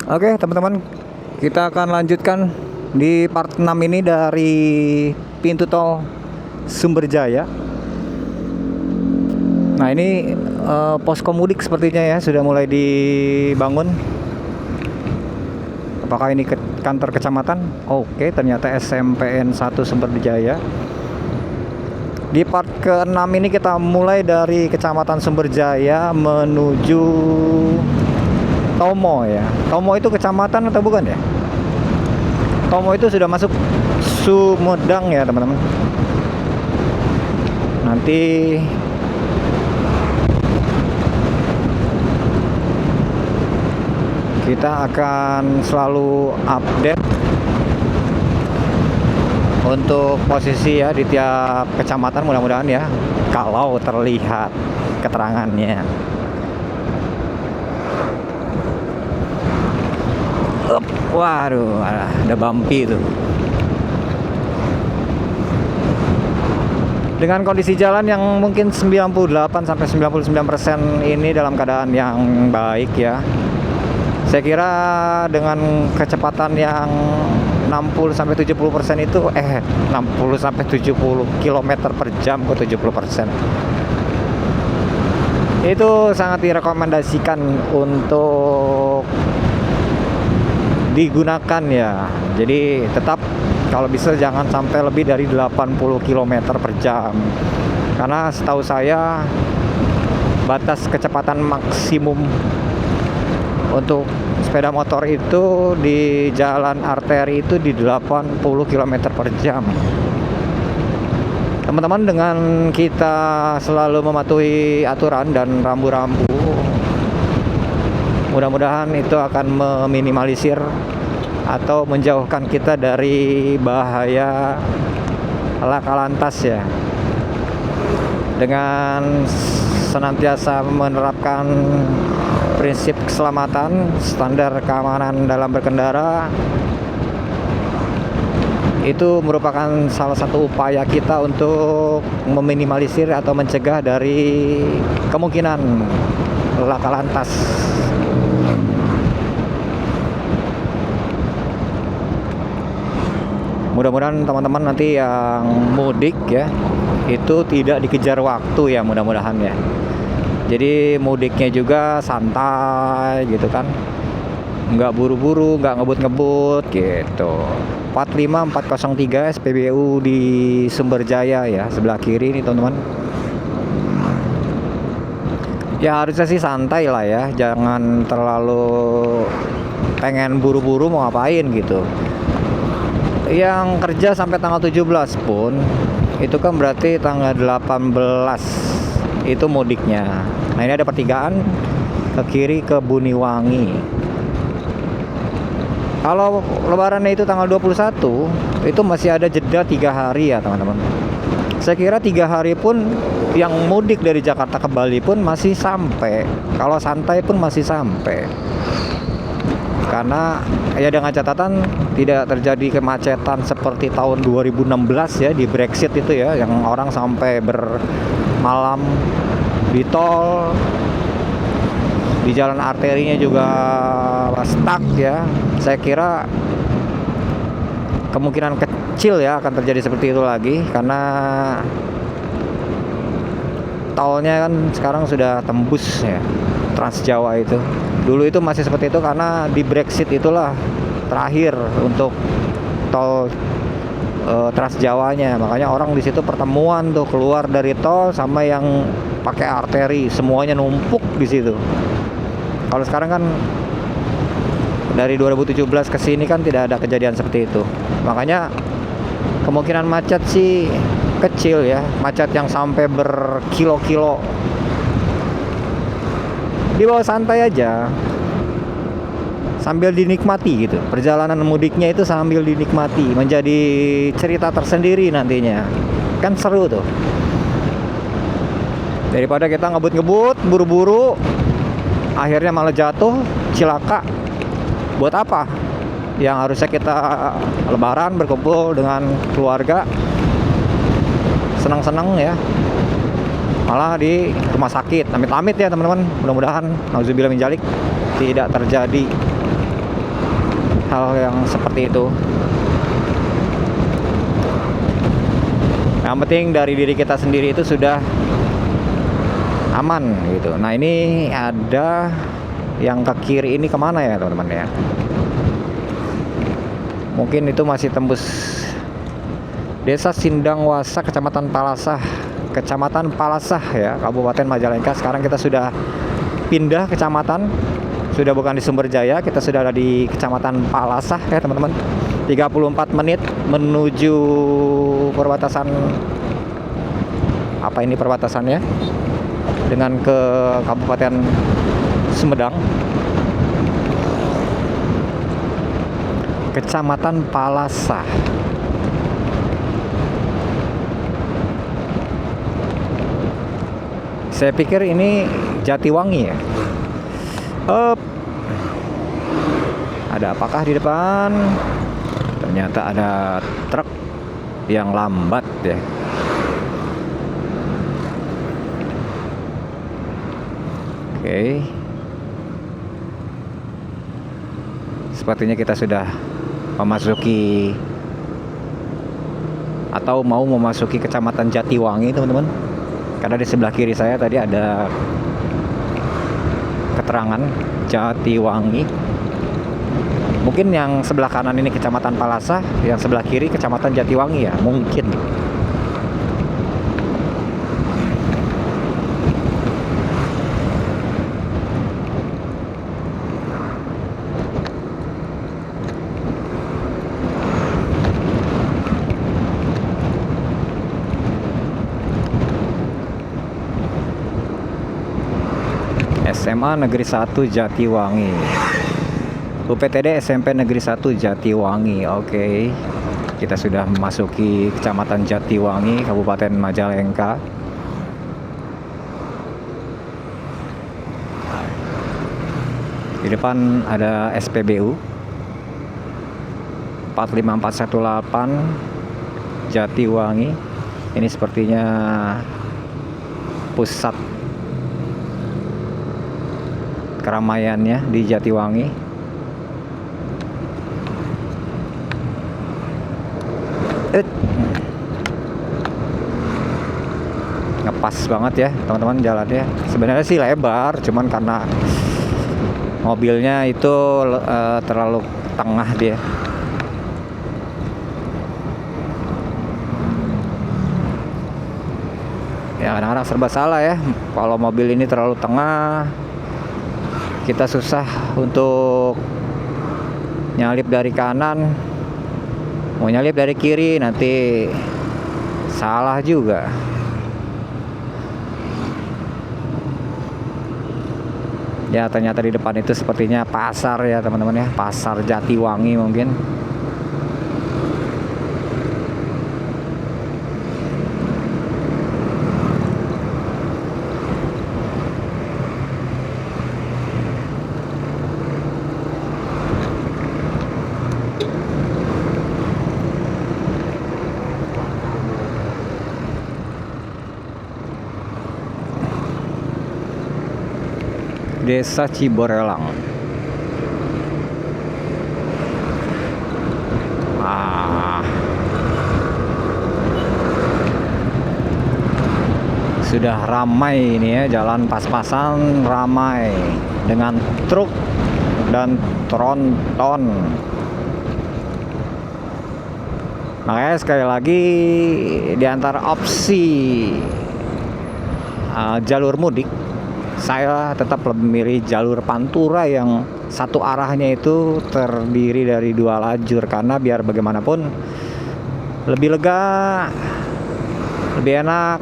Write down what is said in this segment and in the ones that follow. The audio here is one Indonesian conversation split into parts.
Oke teman-teman, kita akan lanjutkan di part 6 ini dari pintu tol Sumberjaya. Nah ini posko mudik sepertinya ya sudah mulai dibangun. Apakah ini kantor kecamatan? Oke, ternyata SMPN 1 Sumberjaya. Di part ke-6 ini kita mulai dari Kecamatan Sumberjaya menuju Tomo ya. Tomo itu kecamatan atau bukan ya? Tomo itu sudah masuk Sumedang ya teman-teman. Nanti kita akan selalu update untuk posisi ya di tiap kecamatan, mudah-mudahan ya, kalau terlihat keterangannya. Waduh, ada bumpy tuh. Dengan kondisi jalan yang mungkin 98-99% ini dalam keadaan yang baik ya. Saya kira dengan kecepatan yang 60-70% itu 60-70 km per jam ke 70%. Itu sangat direkomendasikan untuk digunakan ya. Jadi tetap kalau bisa jangan sampai lebih dari 80 km per jam. Karena setahu saya batas kecepatan maksimum untuk sepeda motor itu di jalan arteri itu di 80 km per jam. Teman-teman, dengan kita selalu mematuhi aturan dan rambu-rambu, mudah-mudahan itu akan meminimalisir atau menjauhkan kita dari bahaya laka lantas ya. Dengan senantiasa menerapkan prinsip keselamatan, standar keamanan dalam berkendara, itu merupakan salah satu upaya kita untuk meminimalisir atau mencegah dari kemungkinan laka lantas. Mudah-mudahan teman-teman nanti yang mudik ya itu tidak dikejar waktu ya, mudah-mudahan ya. Jadi mudiknya juga santai gitu kan, nggak buru-buru, nggak ngebut-ngebut gitu. 45403 SPBU di Sumberjaya ya, sebelah kiri nih teman-teman. Ya harusnya sih santai lah ya, jangan terlalu pengen buru-buru mau ngapain gitu. Yang kerja sampai tanggal 17 pun itu kan berarti tanggal 18 itu mudiknya. Nah ini ada pertigaan ke kiri ke Buniwangi. Kalau lebarannya itu tanggal 21, itu masih ada jeda 3 hari ya teman-teman. Saya kira 3 hari pun yang mudik dari Jakarta ke Bali pun masih sampai. Kalau santai pun masih sampai. Karena ya dengan catatan tidak terjadi kemacetan seperti tahun 2016 ya di Brexit itu ya, yang orang sampai bermalam di tol, di jalan arterinya juga stuck ya. Saya kira kemungkinan kecil ya akan terjadi seperti itu lagi, karena tolnya kan sekarang sudah tembus ya, Trans Jawa itu. Dulu itu masih seperti itu karena di Brexit itulah terakhir untuk tol Trans Jawanya. Makanya orang di situ pertemuan tuh, keluar dari tol sama yang pakai arteri, semuanya numpuk di situ. Kalau sekarang kan dari 2017 ke sini kan tidak ada kejadian seperti itu. Makanya kemungkinan macet sih kecil ya, macet yang sampai berkilo-kilo. Dibawa santai aja, sambil dinikmati gitu. Perjalanan mudiknya itu sambil dinikmati, menjadi cerita tersendiri nantinya. Kan seru tuh. Daripada kita ngebut-ngebut, buru-buru, akhirnya malah jatuh, cilaka. Buat apa? Yang harusnya kita lebaran berkumpul dengan keluarga, senang-senang ya, malah di rumah sakit. Amit-amit ya teman-teman, mudah-mudahan nauzubillah min dzalik tidak terjadi hal yang seperti itu. Yang penting dari diri kita sendiri itu sudah aman gitu. Nah ini ada yang ke kiri ini kemana ya teman-teman ya? Mungkin itu masih tembus Desa Sindangwasa, Kecamatan Palasah ya, Kabupaten Majalengka. Sekarang kita sudah pindah kecamatan, sudah bukan di Sumberjaya, kita sudah ada di Kecamatan Palasah ya teman-teman. 34 menit menuju perbatasan, apa ini perbatasannya dengan ke Kabupaten Sumedang. Kecamatan Palasah. Saya pikir ini Jatiwangi ya. Ada apakah di depan? Ternyata ada truk yang lambat ya. Oke. Sepertinya kita sudah memasuki atau mau memasuki Kecamatan Jatiwangi teman-teman. Karena di sebelah kiri saya tadi ada keterangan Jatiwangi. Mungkin yang sebelah kanan ini Kecamatan Palasah, yang sebelah kiri Kecamatan Jatiwangi ya, mungkin. SMA Negeri 1 Jatiwangi. UPTD SMP Negeri 1 Jatiwangi. Oke. Kita sudah memasuki Kecamatan Jatiwangi, Kabupaten Majalengka. Di depan ada SPBU 45418 Jatiwangi. Ini sepertinya pusat keramaiannya di Jatiwangi. Ngepas banget ya teman-teman jalannya. Sebenarnya sih lebar, cuman karena mobilnya itu terlalu tengah dia. Ya kadang-kadang serba salah ya. Kalau mobil ini terlalu tengah, kita susah untuk nyalip dari kanan, mau nyalip dari kiri nanti salah juga. Ya ternyata di depan itu sepertinya pasar ya teman-teman ya, pasar Jatiwangi mungkin. Desa Ciborelang. Sudah ramai ini ya, jalan pas-pasan ramai dengan truk dan tronton. Makanya sekali lagi di antara opsi jalur mudik, saya tetap lebih memilih jalur Pantura yang satu arahnya itu terdiri dari 2 lajur, karena biar bagaimanapun lebih lega, lebih enak,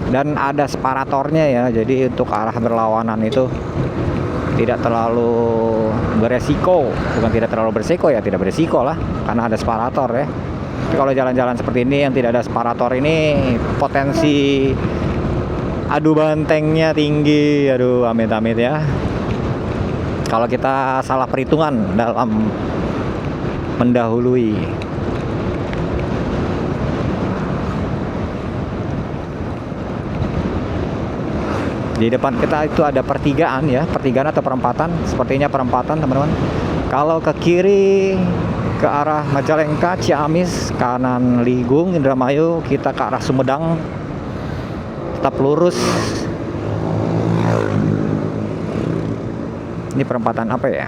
dan ada separatornya ya. Jadi untuk arah berlawanan itu tidak terlalu beresiko, bukan tidak terlalu beresiko ya, tidak beresiko lah karena ada separator ya. Tapi kalau jalan-jalan seperti ini yang tidak ada separator ini potensi adu bantengnya tinggi, aduh amit-amit ya. Kalau kita salah perhitungan dalam mendahului. Di depan kita itu ada pertigaan ya, pertigaan atau perempatan, sepertinya perempatan teman-teman. Kalau ke kiri ke arah Majalengka, Ciamis, kanan Ligung, Indramayu, kita ke arah Sumedang. Tetap lurus. Ini perempatan apa ya?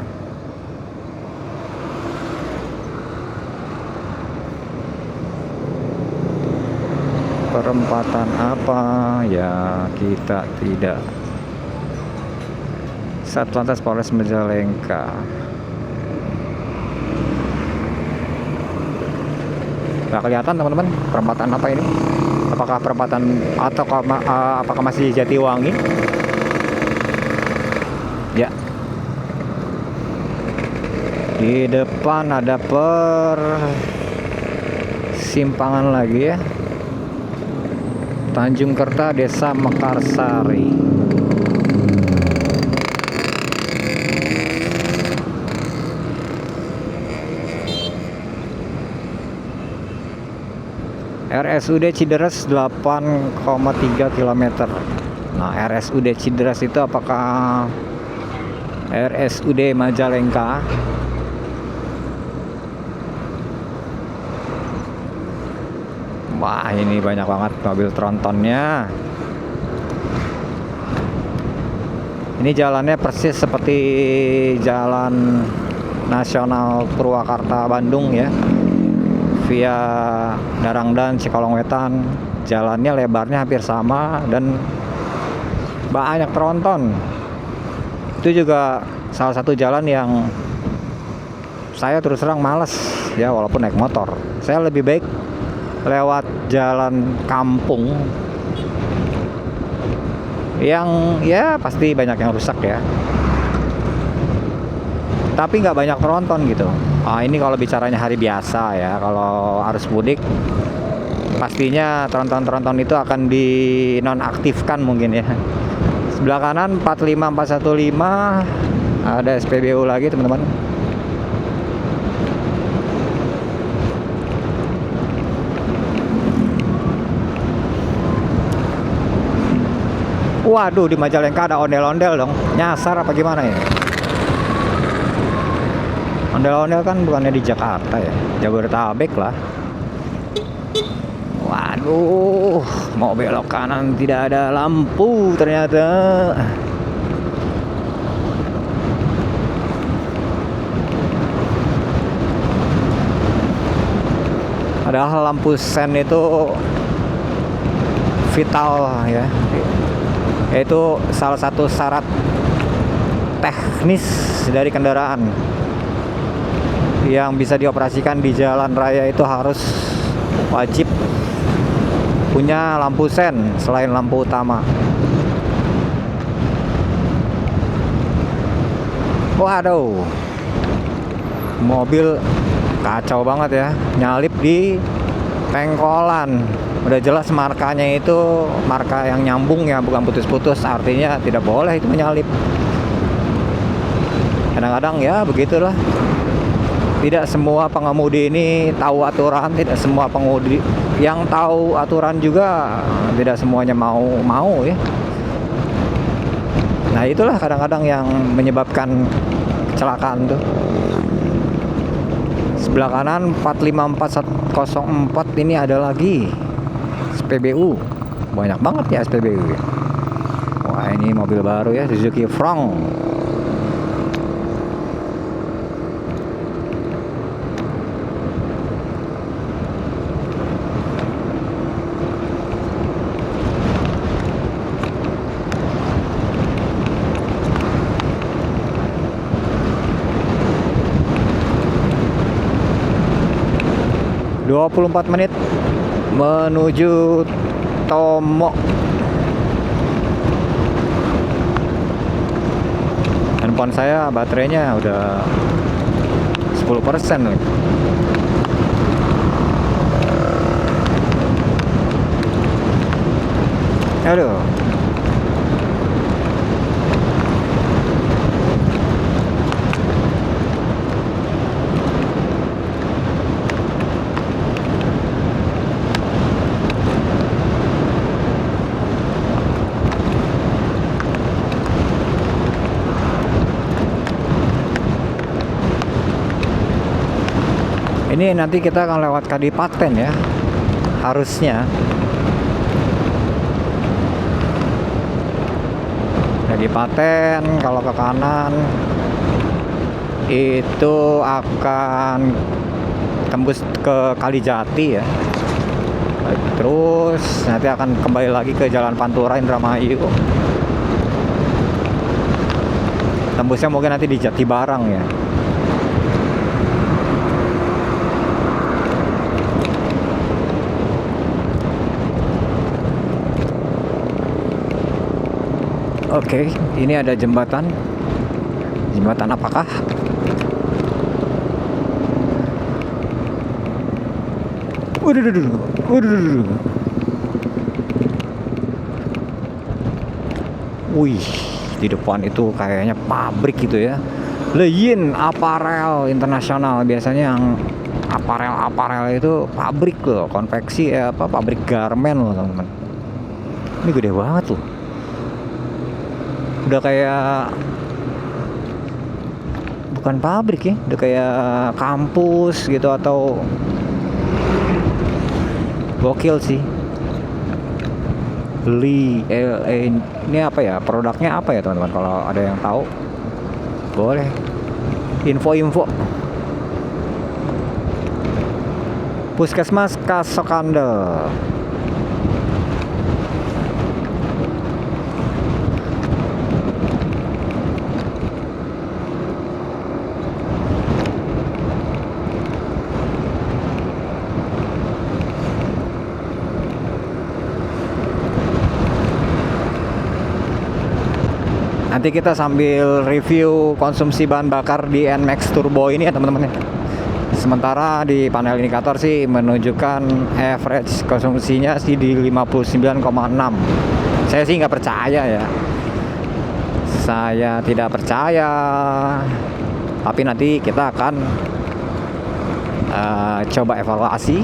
Perempatan apa ya, kita tidak. Satlantas Polres Majalengka. Nggak kelihatan teman-teman perempatan apa ini? Apakah perempatan atau apakah masih Jatiwangi? Ya. Di depan ada persimpangan lagi ya. Tanjung Kerta, Desa Mekarsari. RSUD Cideres 8,3 km. Nah, RSUD Cideres itu apakah RSUD Majalengka? Wah, ini banyak banget mobil trontonnya. Ini jalannya persis seperti jalan nasional Purwakarta Bandung ya. Via Darangdan, Cikalongwetan, jalannya lebarnya hampir sama dan banyak tronton. Itu juga salah satu jalan yang saya terus terang malas ya, walaupun naik motor. Saya lebih baik lewat jalan kampung yang ya pasti banyak yang rusak ya, tapi nggak banyak tronton gitu. Ini kalau bicaranya hari biasa ya, kalau arus mudik pastinya tronton-tronton itu akan dinonaktifkan mungkin ya. Sebelah kanan 45415 ada SPBU lagi teman-teman. Waduh, di Majalengka ada ondel-ondel dong. Nyasar apa gimana ya? Ondel-ondel kan bukannya di Jakarta ya, Jabodetabek lah. Waduh, mau belok kanan tidak ada lampu ternyata. Padahal lampu sen itu vital ya. Itu salah satu syarat teknis dari kendaraan yang bisa dioperasikan di jalan raya, itu harus wajib punya lampu sen selain lampu utama. Waduh, mobil kacau banget ya, nyalip di pengkolan. Udah jelas markanya itu marka yang nyambung ya, bukan putus-putus, artinya tidak boleh itu menyalip. Kadang-kadang ya begitulah. Tidak semua pengemudi ini tahu aturan, tidak semua pengemudi yang tahu aturan juga tidak semuanya mau ya. Nah, itulah kadang-kadang yang menyebabkan kecelakaan tuh. Sebelah kanan 45404 ini ada lagi SPBU. Banyak banget ya SPBU ya. Wah, ini mobil baru ya, Suzuki Front. 24 menit menuju Tomo. Handphone saya baterainya udah 10% nih. Aduh. Ini nanti kita akan lewat Kadipaten ya, harusnya. Kadipaten kalau ke kanan itu akan tembus ke Kalijati ya. Terus nanti akan kembali lagi ke Jalan Pantura Indramayu. Tembusnya mungkin nanti di Jatibarang ya. Oke, ini ada jembatan. Jembatan apakah? Waduh. Wih, di depan itu kayaknya pabrik gitu ya. Leyin Apparel Internasional, biasanya yang aparel itu pabrik loh, konveksi pabrik garmen loh teman-teman. Ini gede banget loh. Udah kayak bukan pabrik ya, udah kayak kampus gitu atau gokil sih. Ini apa ya, produknya apa ya teman-teman, kalau ada yang tahu boleh info. Puskesmas Kasokande. Nanti kita sambil review konsumsi bahan bakar di NMAX Turbo ini ya teman-teman ya. Sementara di panel indikator sih menunjukkan average konsumsinya sih di 59,6. Saya sih nggak percaya ya. Saya tidak percaya. Tapi nanti kita akan coba evaluasi.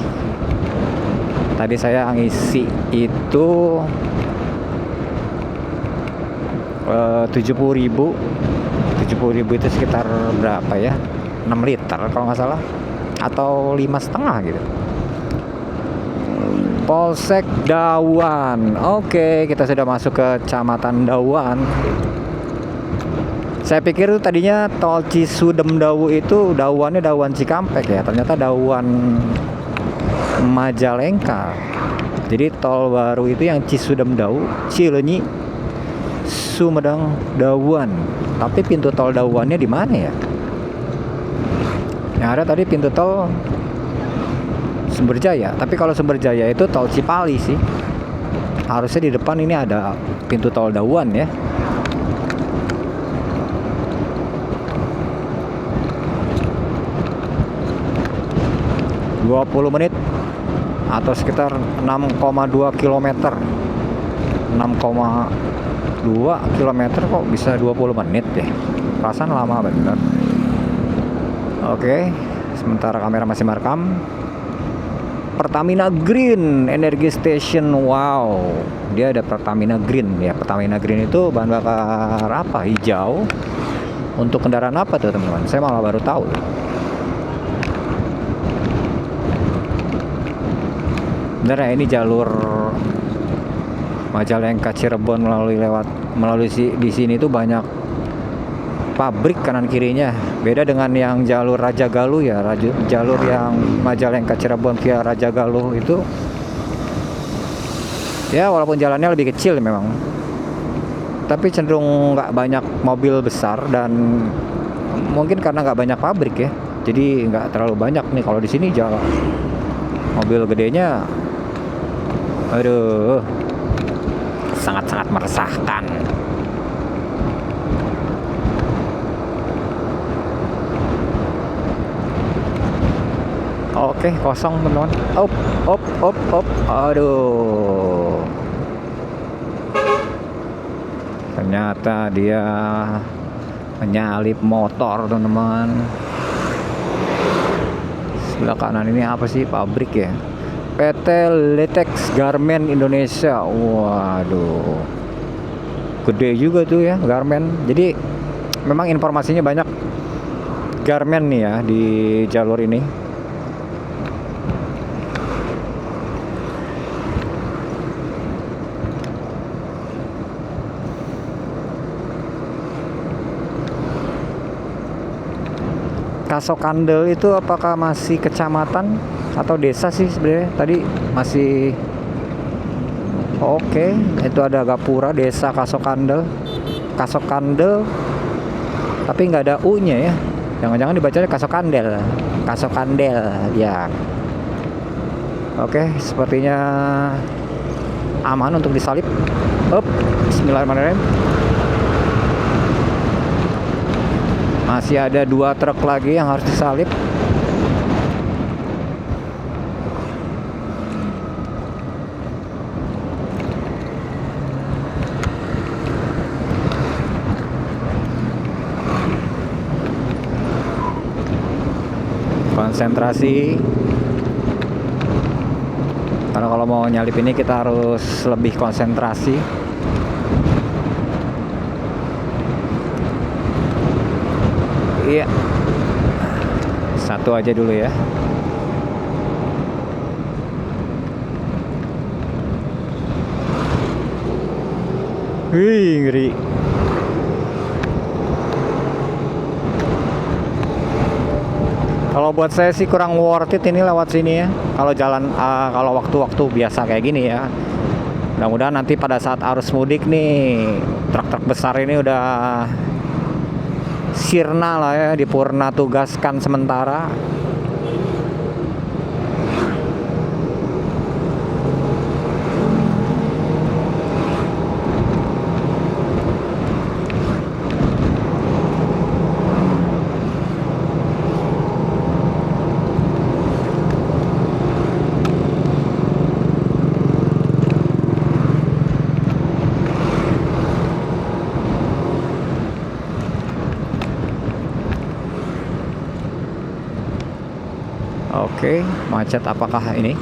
Tadi saya ngisi itu 70.000 itu sekitar berapa ya, 6 liter kalau nggak salah, atau 5,5 gitu. Polsek Dawan. Oke, kita sudah masuk ke Kecamatan Dawan. Saya pikir itu tadinya tol Cisudem Dawu itu Dawannya Dawan Cikampek ya, ternyata Dawan Majalengka. Jadi tol baru itu yang Cisudem Dawu, Cileunyi, Sumedang, Dawan. Tapi pintu tol Dawannya di mana ya? Yang ada tadi pintu tol Sumberjaya. Tapi kalau Sumberjaya itu tol Cipali sih. Harusnya di depan ini ada pintu tol Dawan ya. ...20 menit atau sekitar 6,2 km. 6,2 km kok bisa 20 menit deh. Perasaan lama bener. Oke, sementara kamera masih merekam. Pertamina Green Energy Station. Wow, dia ada Pertamina Green ya. Pertamina Green itu bahan bakar apa? Hijau. Untuk kendaraan apa tuh teman-teman? Saya malah baru tahu. Bener ya, ini jalur Majalengka Cirebon melalui di sini tuh banyak pabrik kanan kirinya. Beda dengan yang jalur Rajagaluh ya, jalur yang Majalengka Cirebon via Rajagaluh itu ya walaupun jalannya lebih kecil memang, tapi cenderung nggak banyak mobil besar dan mungkin karena nggak banyak pabrik ya, jadi nggak terlalu banyak nih. Kalau di sini jalan mobil gedenya, aduh, sangat-sangat meresahkan. Oke, kosong teman-teman. Op. Aduh. Ternyata dia menyalip motor, teman-teman. Sebelah kanan ini apa sih? Pabrik ya. PT Letex Garmen Indonesia. Waduh. Gede juga tuh ya garmen. Jadi memang informasinya banyak garmen nih ya di jalur ini. Kasokandel itu apakah masih kecamatan atau desa sih sebenarnya? Tadi masih oke, itu ada Gapura Desa Kasokandel. Kasokandel tapi nggak ada U-nya ya. Jangan-jangan dibacanya Kasokandel. Kasokandel ya. Oke, sepertinya aman untuk disalip. Up, bismillahirrahmanirrahim. Masih ada 2 truk lagi yang harus disalip. Konsentrasi. Karena kalau mau nyalip ini kita harus lebih konsentrasi. Iya. Satu aja dulu ya. Wih, ngeri. Kalau buat saya sih kurang worth it ini lewat sini ya. Kalau jalan kalau waktu-waktu biasa kayak gini ya. Mudah-mudahan nanti pada saat arus mudik nih truk-truk besar ini udah sirna lah ya, dipurna tugaskan sementara. Oke, macet apakah ini?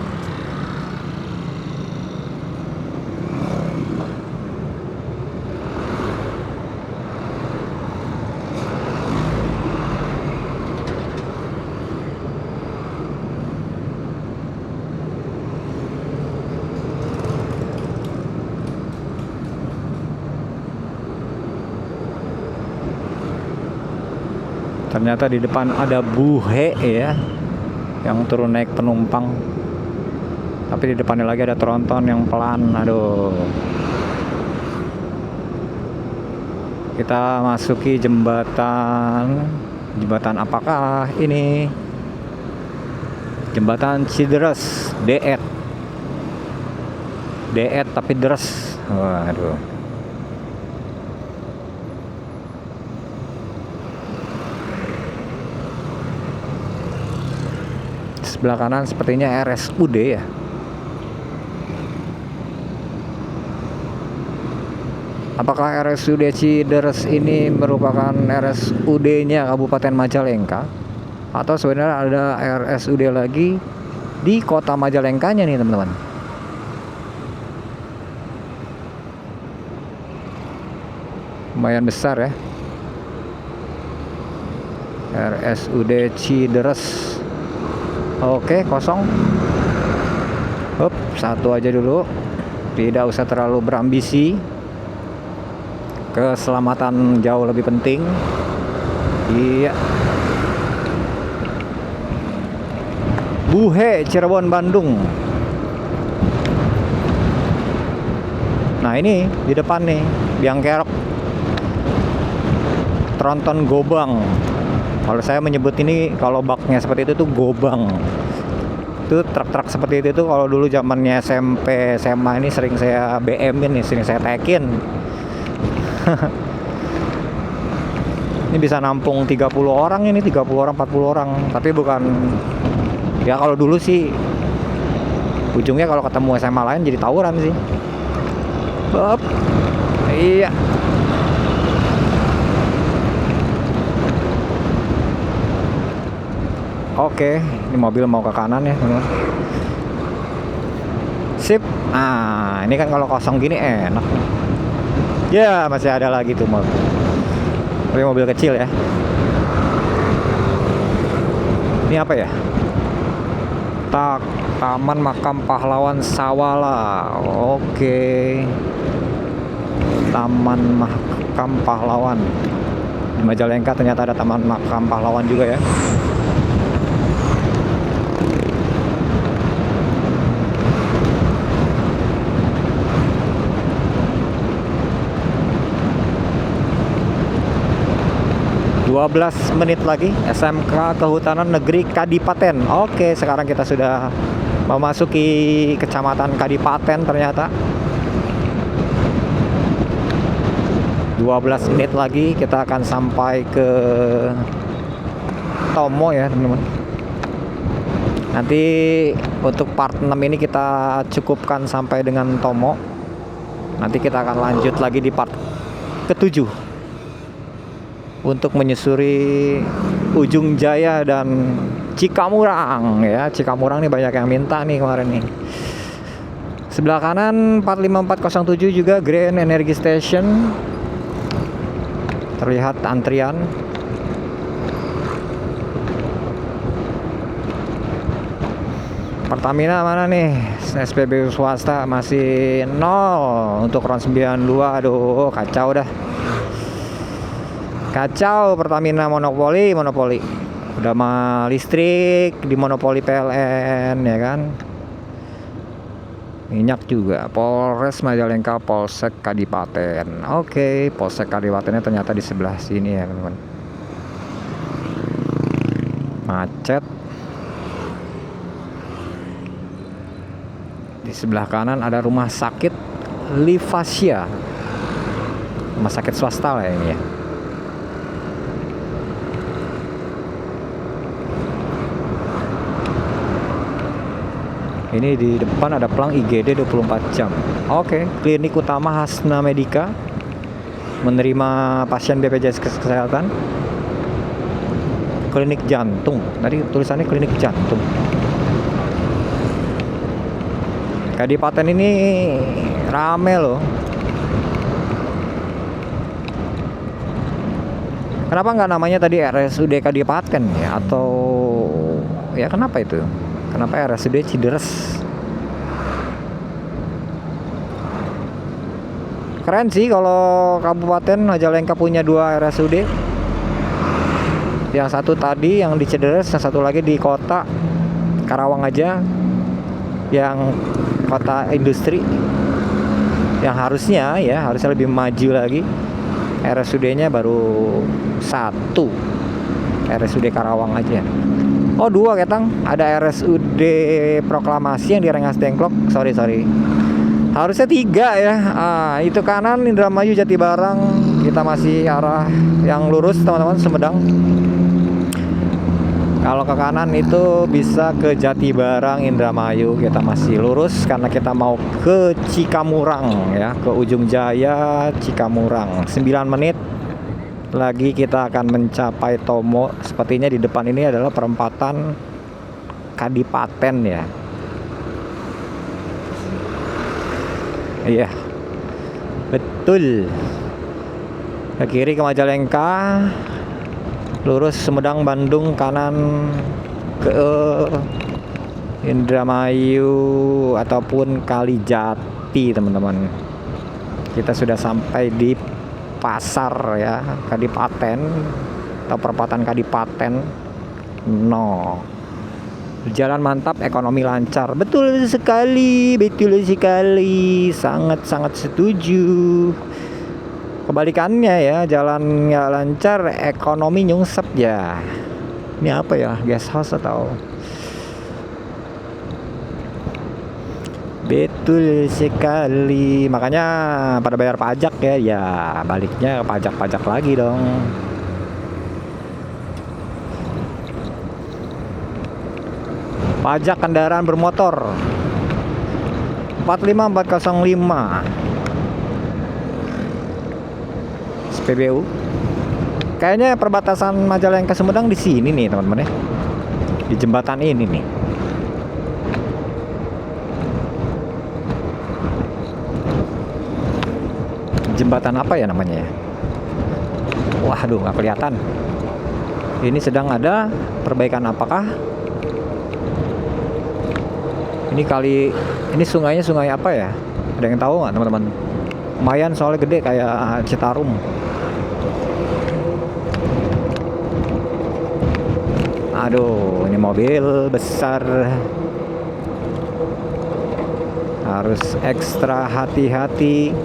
Ternyata di depan ada buhe ya, yang turun naik penumpang. Tapi di depannya lagi ada tronton yang pelan. Aduh. Kita masuki jembatan. Jembatan apakah ini? Jembatan Cideres, Deet. Deet tapi deres. Waduh. Sebelah kanan sepertinya RSUD ya. Apakah RSUD Cideres ini merupakan RSUD-nya Kabupaten Majalengka? Atau sebenarnya ada RSUD lagi di kota Majalengkanya nih teman-teman? Lumayan besar ya. RSUD Cideres. Oke, kosong. Hop, satu aja dulu. Tidak usah terlalu berambisi. Keselamatan jauh lebih penting. Iya. Buhe, Cirebon, Bandung. Nah, ini di depan nih, biang kerok. Tronton Gobang. Kalau saya menyebut ini, kalau baknya seperti itu tuh gobang. Itu truk-truk seperti itu tuh kalau dulu zamannya SMP, SMA ini sering saya BM-in nih, sering saya tekin. Ini bisa nampung 30 orang ini, 30 orang, 40 orang. Tapi bukan, ya kalau dulu sih ujungnya kalau ketemu SMA lain jadi tawuran sih. Hop. Iya. Oke, ini mobil mau ke kanan ya teman-teman. Sip. Nah, ini kan kalau kosong gini enak. Ya, masih ada lagi tuh mobil. Tapi mobil kecil ya. Ini apa ya? Taman Makam Pahlawan Sawala. Oke. Taman Makam Pahlawan. Di Majalengka ternyata ada Taman Makam Pahlawan juga ya. Dua 12 menit lagi SMK Kehutanan Negeri Kadipaten. Oke, sekarang kita sudah memasuki Kecamatan Kadipaten ternyata. 12 menit lagi kita akan sampai ke Tomo ya teman-teman. Nanti untuk part 6 ini kita cukupkan sampai dengan Tomo. Nanti kita akan lanjut lagi di part ke-7 untuk menyusuri Ujung Jaya dan Cikamurang ya. Cikamurang nih banyak yang minta nih kemarin nih. Sebelah kanan 45407 juga Grand Energy Station. Terlihat antrian. Pertamina mana nih? SPBU swasta masih 0 untuk RON 92. Aduh, kacau dah. Kacau, Pertamina monopoli. Udah mah listrik di monopoli PLN ya kan. Minyak juga. Polres Majalengka, Polsek Kadipaten. Oke, Polsek Kadipatennya ternyata di sebelah sini ya teman-teman. Macet. Di sebelah kanan ada rumah sakit Livasia. Rumah sakit swasta lah ini ya. Ini di depan ada pelang IGD 24 jam. Oke, klinik utama Hasna Medika menerima pasien BPJS Kesehatan. Klinik jantung. Tadi tulisannya klinik jantung. Kadipaten ini rame loh. Kenapa nggak namanya tadi RSUD Kadipaten ya? Atau ya kenapa itu? Kenapa RSUD Cideres? Keren sih kalau Kabupaten Majalengka punya 2 RSUD. Yang satu tadi yang di Cideres, yang satu lagi di kota Karawang aja. Yang kota industri. Yang harusnya lebih maju lagi. RSUD-nya baru 1. RSUD Karawang aja. Oh 2 ketang, ada RSUD Proklamasi yang di Rengas Dengklok. Sorry harusnya 3 ya. Itu kanan Indramayu Jatibarang. Kita masih arah yang lurus teman-teman, Sumedang. Kalau ke kanan itu bisa ke Jatibarang, Indramayu. Kita masih lurus karena kita mau ke Cikamurang ya, ke Ujung Jaya, Cikamurang. 9 menit lagi kita akan mencapai Tomo. Sepertinya di depan ini adalah perempatan Kadipaten ya. Iya, betul. Ke kiri ke Majalengka, lurus Sumedang Bandung, kanan ke Indramayu ataupun Kalijati teman-teman. Kita sudah sampai di pasar ya Kadipaten atau perempatan Kadipaten. Jalan mantap, ekonomi lancar. Betul sekali, sangat setuju. Kebalikannya ya, jalan nggak lancar, ekonomi nyungsep ya. Ini apa ya, guest house atau? Betul sekali, makanya pada bayar pajak ya, baliknya pajak lagi dong. Pajak kendaraan bermotor 45405 SPBU. Kayaknya perbatasan Majalengka Sumedang di sini nih teman-teman ya, di jembatan ini nih. Jembatan apa ya namanya ya? Waduh, nggak kelihatan. Ini sedang ada perbaikan apakah? Ini sungainya sungai apa ya? Ada yang tahu nggak teman-teman? Lumayan soalnya gede kayak Citarum. Aduh, ini mobil besar. Harus ekstra hati-hati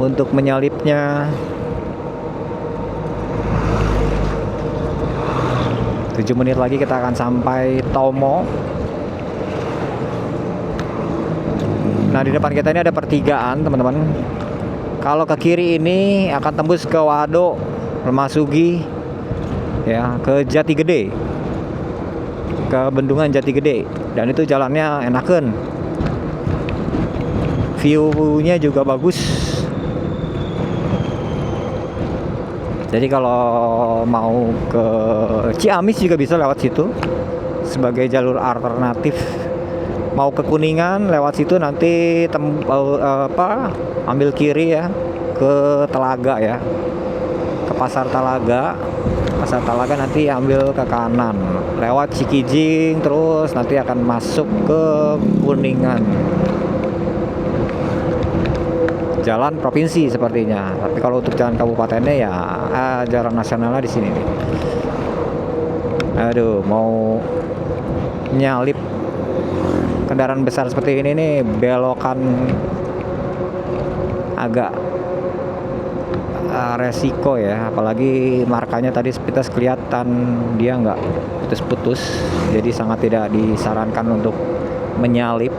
untuk menyalipnya. 7 menit lagi kita akan sampai Tomo. Nah, di depan kita ini ada pertigaan, teman-teman. Kalau ke kiri ini akan tembus ke Waduk, memasuki ya ke Jati Gede, ke Bendungan Jati Gede, dan itu jalannya enakan, view-nya juga bagus. Jadi kalau mau ke Ciamis juga bisa lewat situ sebagai jalur alternatif. Mau ke Kuningan lewat situ nanti ambil kiri ya ke Telaga ya, ke Pasar Talaga. Pasar Talaga nanti ambil ke kanan lewat Cikijing, terus nanti akan masuk ke Kuningan. Jalan provinsi sepertinya, tapi kalau untuk jalan kabupatennya ya jalan nasionalnya di sini nih. Aduh, mau nyalip kendaraan besar seperti ini nih, belokan agak resiko ya, apalagi markanya tadi sepintas kelihatan dia nggak putus-putus, jadi sangat tidak disarankan untuk menyalip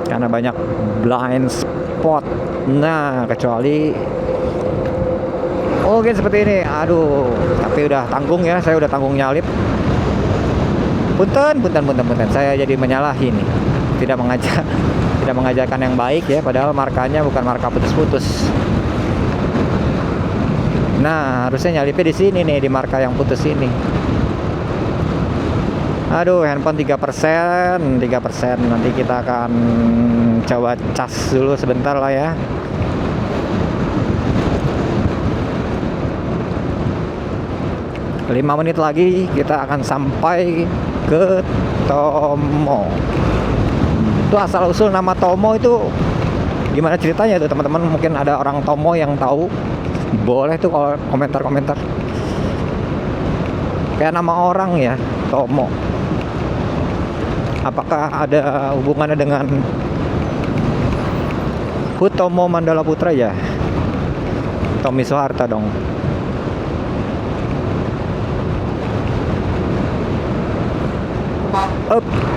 karena banyak blind spot. Nah, kecuali oke seperti ini. Aduh, tapi udah tanggung ya, saya udah tanggung nyalip. Punten. Saya jadi menyalahi nih. Tidak mengajarkan yang baik ya, padahal markanya bukan marka putus-putus. Nah, harusnya nyalipnya di sini nih, di marka yang putus ini. Aduh, handphone 3%. Nanti kita akan coba cas dulu sebentar lah ya. Lima menit lagi kita akan sampai ke Tomo. Itu asal usul nama Tomo itu gimana ceritanya tuh, teman-teman? Mungkin ada orang Tomo yang tahu, boleh tuh kalau komentar-komentar. Kayak nama orang ya, Tomo. Apakah ada hubungannya dengan Hutomo Mandala Putra ya? Tommy Soeharto dong.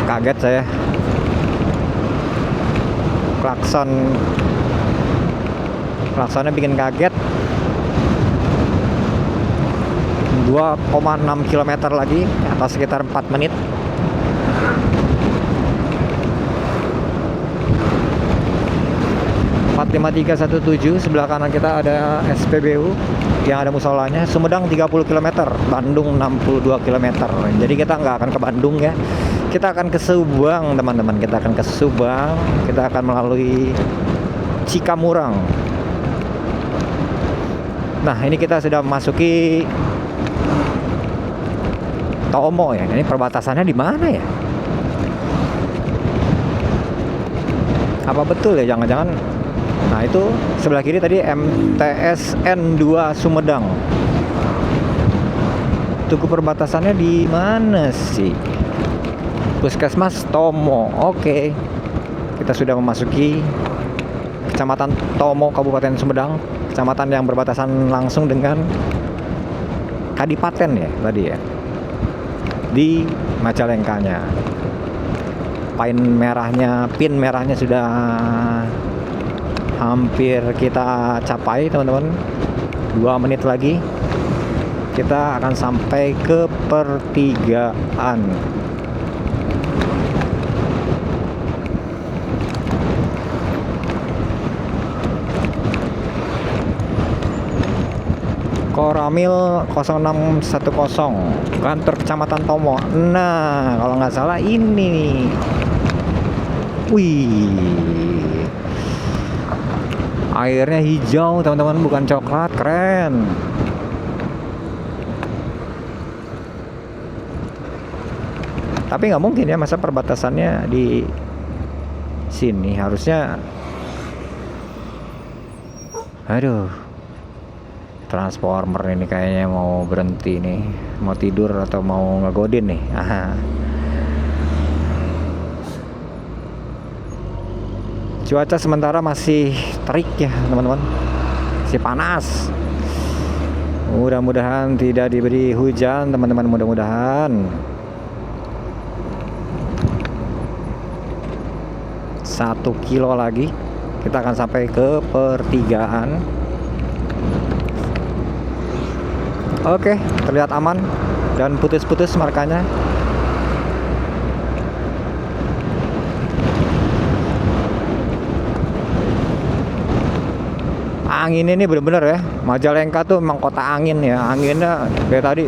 Kaget saya. Klaksonnya bikin kaget. 2,6 km lagi atau sekitar 4 menit. Empat 5317, sebelah kanan kita ada SPBU yang ada musolanya. Sumedang 30 km, Bandung 62 km. Jadi kita nggak akan ke Bandung ya, kita akan ke Subang, teman-teman. Kita akan ke Subang, kita akan melalui Cikamurang. Nah, ini kita sudah memasuki Tomo ya. Ini perbatasannya di mana ya? Apa betul ya? Jangan-jangan. Nah, itu sebelah kiri tadi MTSN 2 Sumedang. Tugu perbatasannya di mana sih? Puskesmas Tomo. Oke. Kita sudah memasuki Kecamatan Tomo, Kabupaten Sumedang, kecamatan yang berbatasan langsung dengan Kadipaten ya tadi ya. Di Majalengkanya. Pin merahnya sudah hampir kita capai, teman-teman. 2 menit lagi kita akan sampai ke pertigaan. Koramil 0610, kantor Kecamatan Tomo. Nah, kalau nggak salah ini nih. Wih, airnya hijau, teman-teman, bukan coklat. Keren. Tapi nggak mungkin ya, masa perbatasannya di sini. Harusnya, aduh, Transformer ini kayaknya mau berhenti nih, mau tidur atau mau ngegodin nih. Aha. Cuaca sementara masih terik ya teman-teman, masih panas. Mudah-mudahan tidak diberi hujan teman-teman, mudah-mudahan. 1 kilo lagi kita akan sampai ke pertigaan. Oke, terlihat aman dan putus-putus markanya. Angin ini bener-bener ya, Majalengka tuh memang kota angin ya, anginnya kayak tadi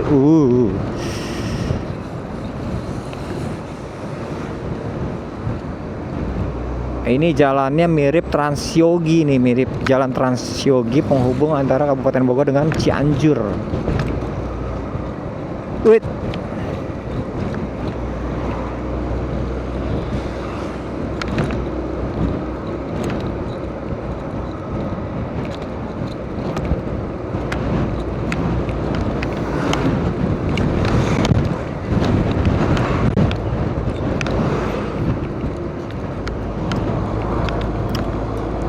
Ini jalannya mirip Transyogi nih, mirip jalan Transyogi penghubung antara Kabupaten Bogor dengan Cianjur. Wait.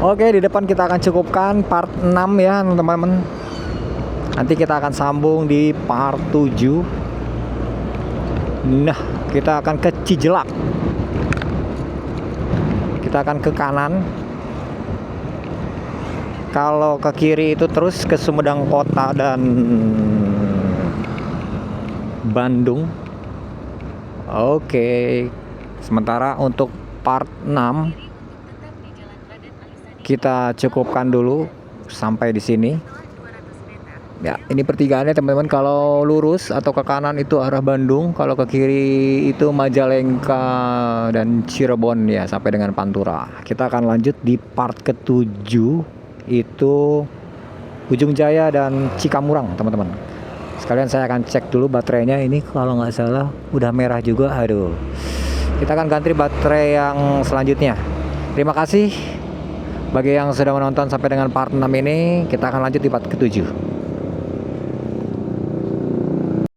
Oke, di depan kita akan cukupkan part 6 ya teman-teman. Nanti kita akan sambung di part 7. Nah, kita akan ke Cijelak. Kita akan ke kanan. Kalau ke kiri itu terus ke Sumedang Kota dan Bandung. Oke. Sementara untuk part 6 kita cukupkan dulu sampai di sini. Ya, ini pertigaannya teman-teman. Kalau lurus atau ke kanan itu arah Bandung, kalau ke kiri itu Majalengka dan Cirebon ya, sampai dengan Pantura. Kita akan lanjut di part ke-7 itu Ujung Jaya dan Cikamurang, teman-teman. Sekalian saya akan cek dulu baterainya, ini kalau nggak salah udah merah juga. Aduh. Kita akan ganti baterai yang selanjutnya. Terima kasih bagi yang sudah menonton sampai dengan part 6 ini. Kita akan lanjut di part ke-7.